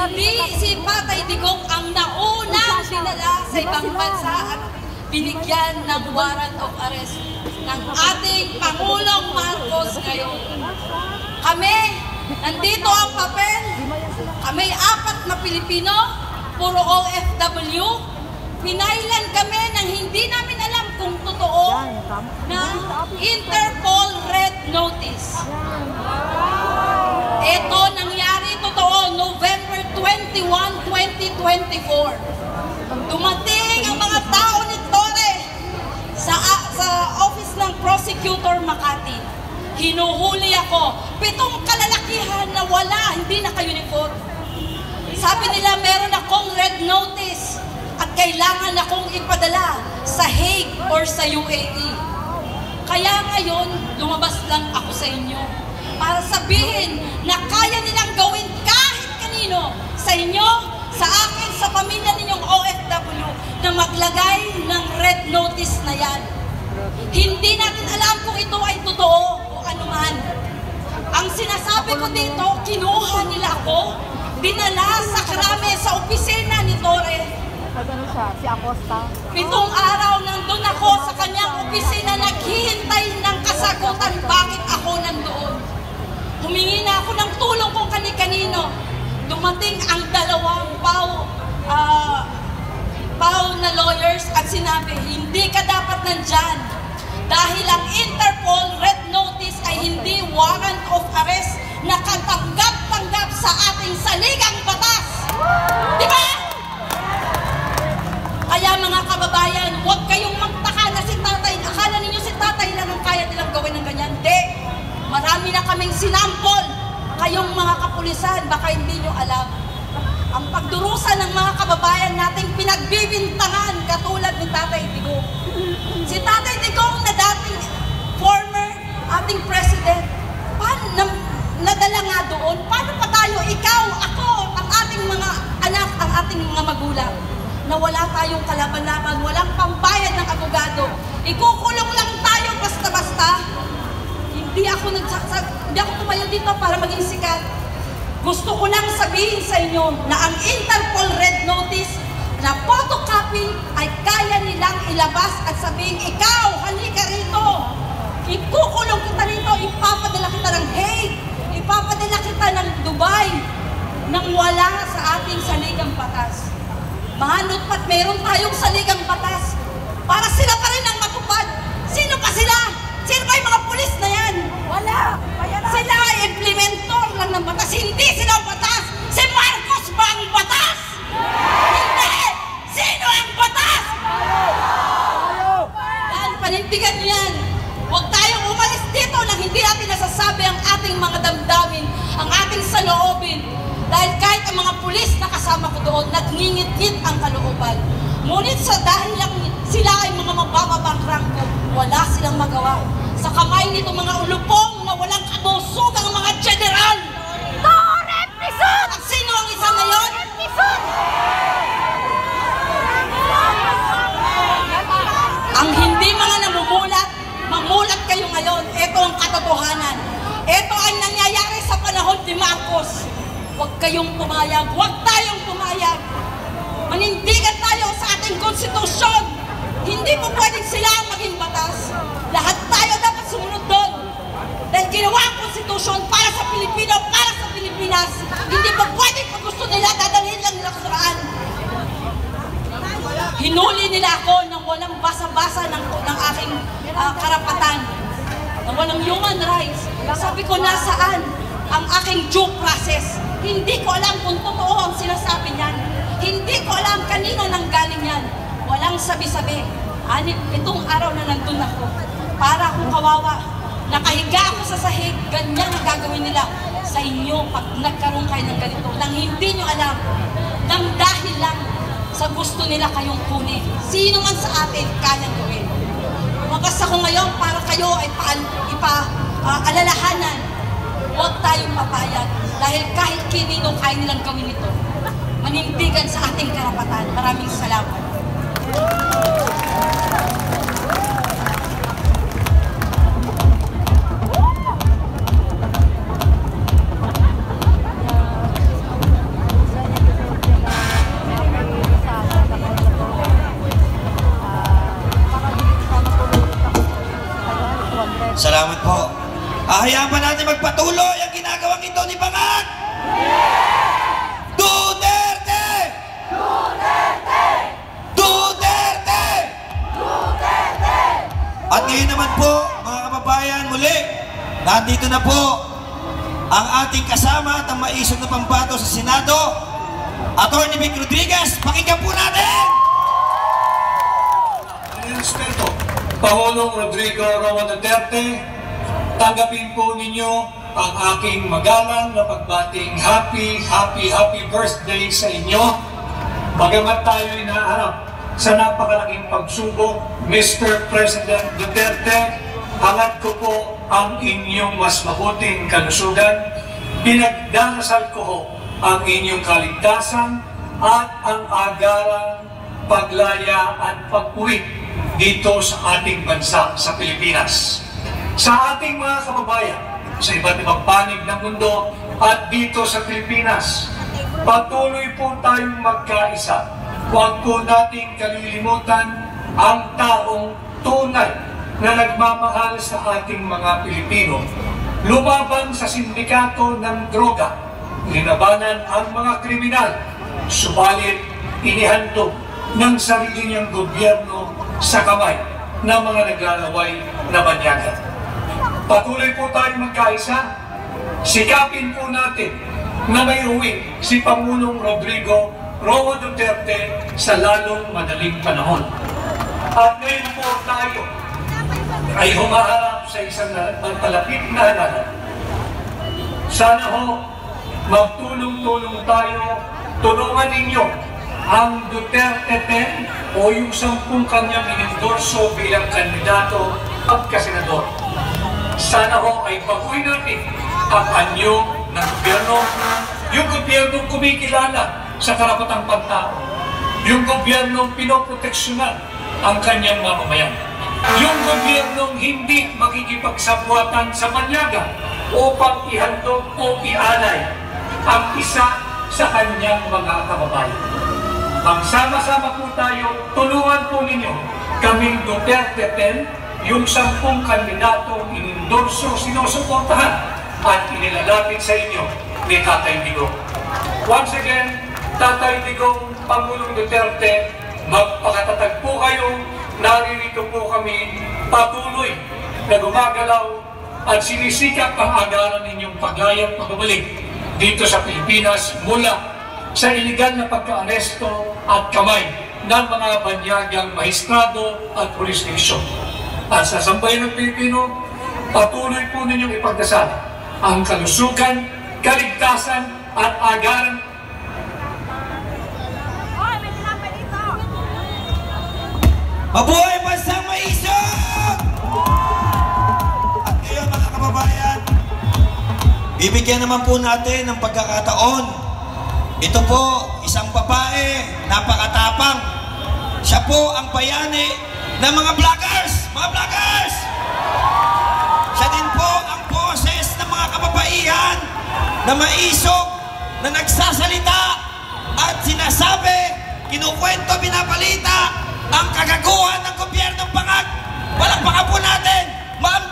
Hindi si Tatay Digong ang naunang dinala sa ibang bansa at binigyan ng warrant of arrest ng ating Pangulong Marcos ngayon. Kami, nandito ang papel. Kami 4 na Pilipino, puro OFW. Pinailan kami nang hindi namin alam kung totoo na Interpol Red Notice. Ito nangyari totoo November 21, 2024. Dumating ang mga tao ni Torre sa office ng Prosecutor Makati. Hinuhuli ako. 7 kalalakihan na wala, hindi naka-uniform. Sabi nila meron akong red notice at kailangan akong ipadala sa Hague or sa UAE. Kaya ngayon, lumabas lang ako sa inyo para sabihin na kaya nilang gawin kahit kanino, sa inyo, sa akin, sa pamilya ninyong OFW, na maglagay ng red notice na yan. Hindi natin alam kung ito ay totoo o anuman. Ang sinasabi ko dito, kinuha nila ako, dinala sa Krame, sa opisina ni Torre. Si Acosta. 7 araw nandun ako sa kanyang opisina, naghihintay ng kasagutan bakit ako nandoon. Humingi na ako ng tulong kung kani-kanino. Dumating ang 2 PAW na lawyers at sinabi, hindi ka dapat nandyan. Dahil ang Interpol Red Notice ay hindi warrant of arrest na katanggap-tanggap sa ating saligang batas. Di ba? Kaya mga kababayan, huwag kayong magtaka na si Tatay. Akala ninyo si Tatay lang ang kaya nilang gawin ng ganyan. Hindi. Marami na kaming sinampol. Kayong mga kapulisan, baka hindi nyo alam. Ang pagdurusa ng mga kababayan nating pinagbibintangan katulad ni Tatay Digong. Si Tatay Digong na dating former ating president, nadala nga doon, paano pa tayo, ikaw, ako, ang ating mga anak, ang ating mga magulang, na wala tayong kalaban-laban, walang pambayad ng abogado, ikukulong lang tayo basta-basta. Hindi ako tumayo dito para maging sikat. Gusto ko lang sabihin sa inyo na ang Interpol Red Notice na photocopy ay kaya nilang ilabas at sabihin, ikaw, halika rito. Ikukulong kita rito, ipapadala kita ng Hague, ipapadala kita ng Dubai, nang wala sa ating saligang batas. Manot pat meron tayong saligang batas para sila pa rin ang matupad. Sino pa sila? Sino ba yung mga pulis na yan? Wala! Sila ay implementor lang ng batas. Hindi sila ang batas! Si Marcos ba ang batas? Hindi! Sino ang batas? Dahil panindigan yan. Huwag tayong umalis dito nang hindi natin nasasabi ang ating mga damdamin, ang ating saloobin. Dahil kahit ang mga pulis na kasama ko doon, nagngingit-ngit ang kalooban. Ngunit sa dahil lang sila ay mga mabababang rangko, wala silang magawa. Sa kamay nito mga ulupong na walang kabusugang mga general. Torre Prison! At sino ang isa ngayon? Ang hindi mga namumulat, mamulat kayo ngayon. Ito ang katotohanan. Ito ay nangyayari sa panahon ni Marcos. Huwag kayong pumayag. Huwag tayong pumayag. Manindigan tayo sa ating konstitusyon. Hindi po pwedeng sila ang maging batas. Lahat tayo dapat sumunod doon. Dahil ginawa ang konstitusyon para sa Pilipino, para sa Pilipinas. Hindi po pwedeng pag gusto nila, dadalhin lang nila kusaraan. Hinuli nila ako nang walang basa-basa ng aking karapatan. Nang walang human rights. Sabi ko, nasaan ang aking due process? Hindi ko alam kung totoo ang sinasabi niyan. Hindi ko alam kanino nang galing yan. Walang sabi-sabi. Itong araw na nandun ako, para akong kawawa. Nakahiga ako sa sahig, ganyan ang gagawin nila sa inyo pag nagkaroon kayo ng ganito. Nang hindi nyo alam, nang dahil lang sa gusto nila kayong kunin. Sino man sa atin kayang gawin. Lumabas ako ngayon para kayo ay alalahanan. Huwag tayong papayag dahil kahit kinino kaya nilang gawin ito. Manindigan sa ating karapatan. Maraming salamat. 200. Salamat po. Hayaan pa natin magpatuloy ang ginagawang ito ni Bangag! Duterte! Duterte! Duterte! Duterte! At ngayon naman po, mga kababayan, muli, nandito na po ang ating kasama at ang maisog na pambato sa Senado, Atty. Vic Rodriguez. Pakinggan po natin! Respeto, Pangulong Rodrigo Roa Duterte, tanggapin po ninyo ang aking magalang na pagbating happy birthday sa inyo. Bagamat tayo inaharap sa napakalaking pagsubok, Mr. President Duterte, hangad ko po ang inyong mas mabuting kalusugan. Pinagdarasal ko ho ang inyong kaligtasan at ang agarang paglaya at pag-uwi dito sa ating bansa sa Pilipinas. Sa ating mga kababayan sa iba't ibang panig ng mundo at dito sa Pilipinas, patuloy po tayong magkaisa. Huwag po nating kalilimutan ang taong tunay na nagmamahal sa ating mga Pilipino. Lumaban sa sindikato ng droga, linabanan ang mga kriminal, subalit inihandog ng sarili niyang gobyerno sa kamay ng mga naglalaway na banyagan. Patuloy po tayong magkaisa, sikapin po natin na may uwi si Pangulong Rodrigo Roa Duterte sa lalong madaling panahon. At ngayon po tayo ay humaharap sa isang palapit na halalan. Sana ho, magtulong-tulong tayo, tulungan ninyo ang Duterte 10 o yung 10 kanyang inendorso bilang kandidato at kasenador. Sana ho ay baguhin natin ang anyo ng gobyerno, yung gobyernong kumikilala sa karapatang pantao, yung gobyernong pinoproteksyonan ang kanyang mamamayan, yung gobyernong hindi makikipagsabwatan sa banyaga upang ihandog o ialay ang isa sa kanyang mga kababayan. Magsama-sama po tayo, tulungan po ninyo kaming Duterte 10, yung 10 kandidatong inendorso, sinusuportahan at inilalapit sa inyo ni Tatay Digong. Once again, Tatay Digong, Pangulong Duterte, magpakatatag po kayo, naririto po kami patuloy na gumagalaw at sinisikap ang agaran ninyong paglaya at pagbabalik dito sa Pilipinas mula sa iligal na pagka-aresto at kamay ng mga banyagang mahistrado at pulis divisyon. At sa sambayan ng Pilipino, patuloy po ninyong ipagdasal ang kalusugan, kaligtasan at agaran. Mabuhay bansang maisog! At ngayon mga kababayan, bibigyan naman po natin ng pagkakataon. Ito po, isang babae, napakatapang. Siya po ang bayani ng mga vloggers! Mga vloggers! Siya din po ang boses ng mga kababaihan na maisog, na nagsasalita at sinasabi, kinukwento, binapalita ang kagaguhan ng gobyernong Bangag. Palakpakan po natin, Ma'am